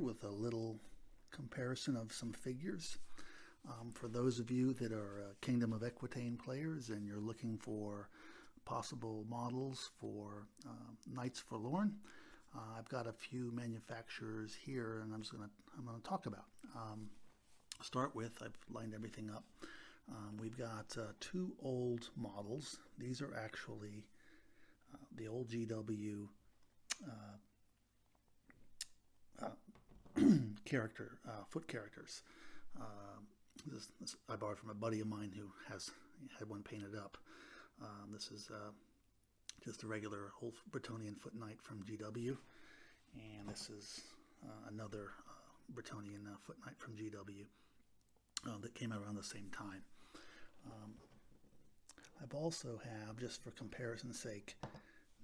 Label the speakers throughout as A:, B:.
A: with a little comparison of some figures. For those of you that are Kingdom of Equitaine players and you're looking for possible models for Knights Forlorn, I've got a few manufacturers here, and I'm going to talk about. Start with, I've lined everything up. We've got two old models. These are actually the old GW foot characters. This I borrowed from a buddy of mine who had one painted up. This is just a regular old Bretonnian foot knight from GW, and this is another Bretonnian foot knight from GW that came out around the same time. I've also have, just for comparison's sake,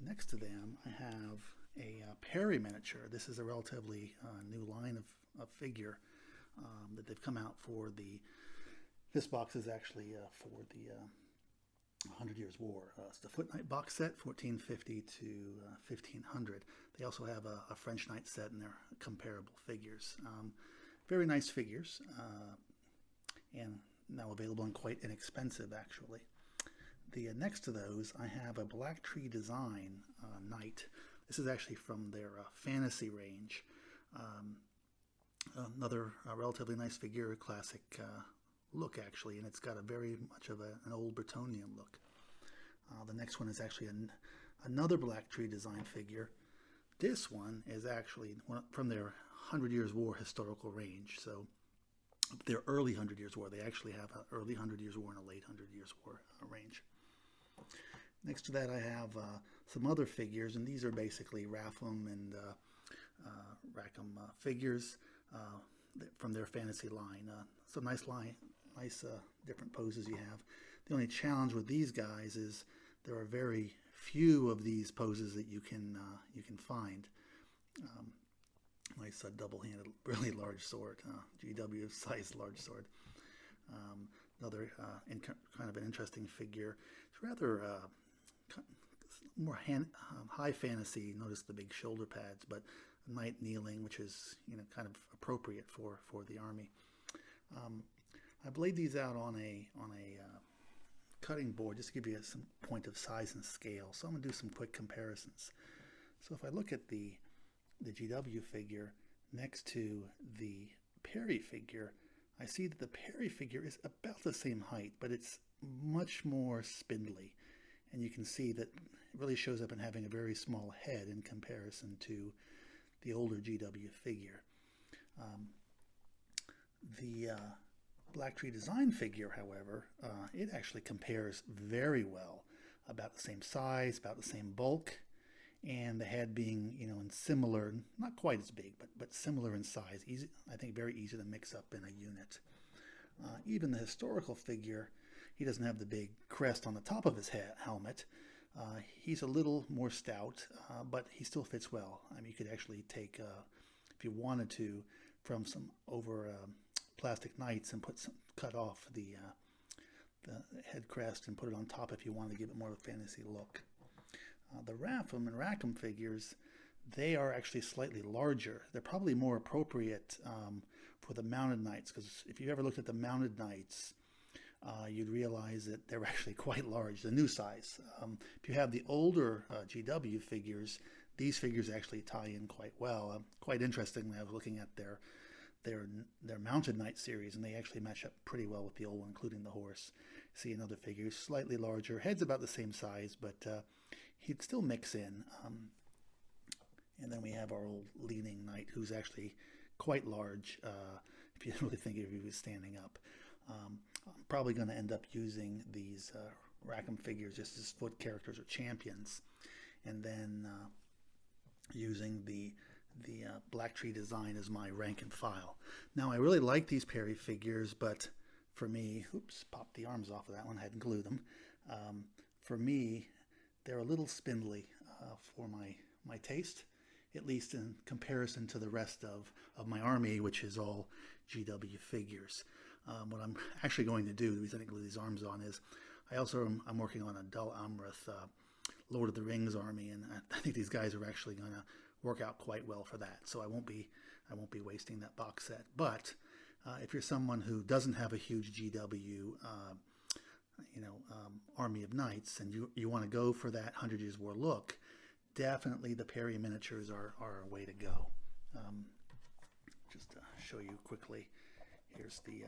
A: next to them I have a Perry miniature. This is a relatively new line of figure that they've come out for this box is actually for the 100 Years War. It's the Foot Knight box set, 1450 to 1500. They also have a French Knight set, and they're comparable figures. Very nice figures, and now available and quite inexpensive, actually. The next to those, I have a Black Tree Design Knight. This is actually from their fantasy range. Another relatively nice figure, classic look actually, and it's got a very much of an old Bretonnian look. The next one is actually another Black Tree Design figure. This one is actually from their 100 Years War historical range. So their early 100 Years War, they actually have an early 100 Years War and a late 100 Years War range. Next to that I have some other figures, and these are basically Rackham and Rackham figures from their fantasy line. Some nice different poses you have. The only challenge with these guys is there are very few of these poses that you can find. Nice double-handed, really large sword, GW size large sword. Another kind of an interesting figure. It's rather more high fantasy. Notice the big shoulder pads, but a knight kneeling, which is kind of appropriate for the army. I've laid these out on a cutting board just to give you some point of size and scale. So I'm going to do some quick comparisons. So if I look at the GW figure next to the Perry figure, I see that the Perry figure is about the same height, but it's much more spindly. And you can see that it really shows up in having a very small head in comparison to the older GW figure. The Black Tree Design figure, however, it actually compares very well. About the same size, about the same bulk, and the head being, in similar, not quite as big, but similar in size. Easy, I think very easy to mix up in a unit. Even the historical figure, he doesn't have the big crest on the top of his helmet. He's a little more stout, but he still fits well. I mean, you could actually take, if you wanted to, from some plastic knights and cut off the head crest and put it on top if you wanted to give it more of a fantasy look. The Rackham and Rackham figures, they are actually slightly larger. They're probably more appropriate for the mounted knights, because if you ever looked at the mounted knights, you'd realize that they're actually quite large, the new size. If you have the older GW figures, these figures actually tie in quite well. Quite interestingly, I was looking at their mounted knight series, and they actually match up pretty well with the old one, including the horse. See another figure, slightly larger, head's about the same size, but he'd still mix in. And then we have our old leaning knight, who's actually quite large, if you really think if he was standing up. I'm probably going to end up using these Rackham figures just as foot characters or champions, and then using the Black Tree Design as my rank and file. Now, I really like these Perry figures, but for me, oops, popped the arms off of that one, I hadn't glued them. For me, they're a little spindly for my taste, at least in comparison to the rest of my army, which is all GW figures. What I'm actually going to do, the reason I glue these arms on, is I'm working on a Dal Amrith Lord of the Rings army, and I think these guys are actually going to work out quite well for that. So I won't be I won't be wasting that box set. But if you're someone who doesn't have a huge GW, Army of Knights, and you want to go for that 100 Years War look, definitely the Perry miniatures are a way to go. Just to show you quickly, here's the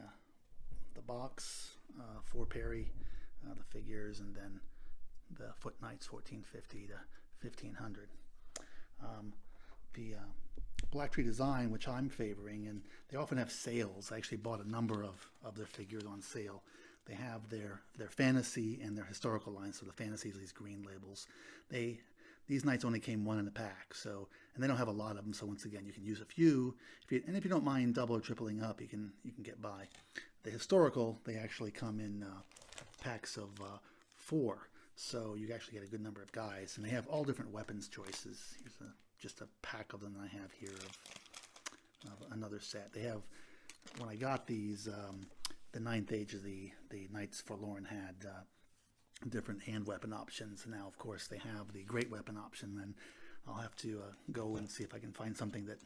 A: box for Perry, the figures, and then the Foot Knights 1450 to 1500. The Black Tree design, which I'm favoring, and they often have sales. I actually bought a number of their figures on sale. They have their fantasy and their historical lines. So the fantasy is these green labels. These Knights only came one in a pack, so, and they don't have a lot of them. So once again, you can use a few. And if you don't mind double or tripling up, you can get by. The historical, they actually come in packs of 4, so you actually get a good number of guys, and they have all different weapons choices. Here's just a pack of them I have here of another set. They have, when I got these, the 9th age of the Knights Forlorn had different hand weapon options. Now, of course, they have the great weapon option. Then I'll have to go and see if I can find something that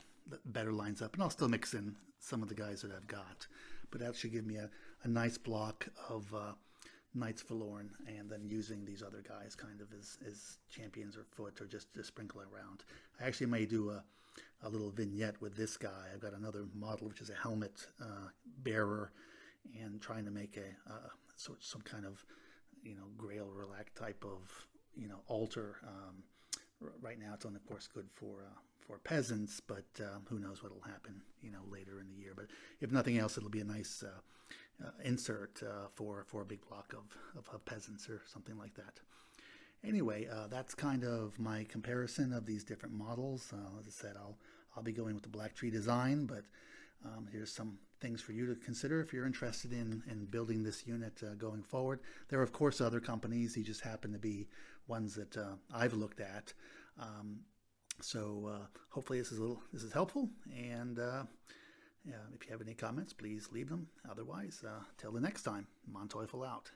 A: better lines up, and I'll still mix in some of the guys that I've got. But that should give me a nice block of Knights Forlorn, and then using these other guys kind of as champions or foot, or just to sprinkle around. I actually may do a little vignette with this guy. I've got another model which is a helmet bearer, and trying to make some kind of Grail Relac type of altar. Right now it's only, of course, good for peasants, but who knows what will happen later in the year. But if nothing else, it'll be a nice insert for a big block of peasants or something like that. Anyway, that's kind of my comparison of these different models. As I said, I'll be going with the Black Tree design, but here's some things for you to consider if you're interested in building this unit going forward. There are, of course, other companies. These just happen to be ones that I've looked at. So hopefully this is helpful. And if you have any comments, please leave them. Otherwise, till the next time, Manteuffel out.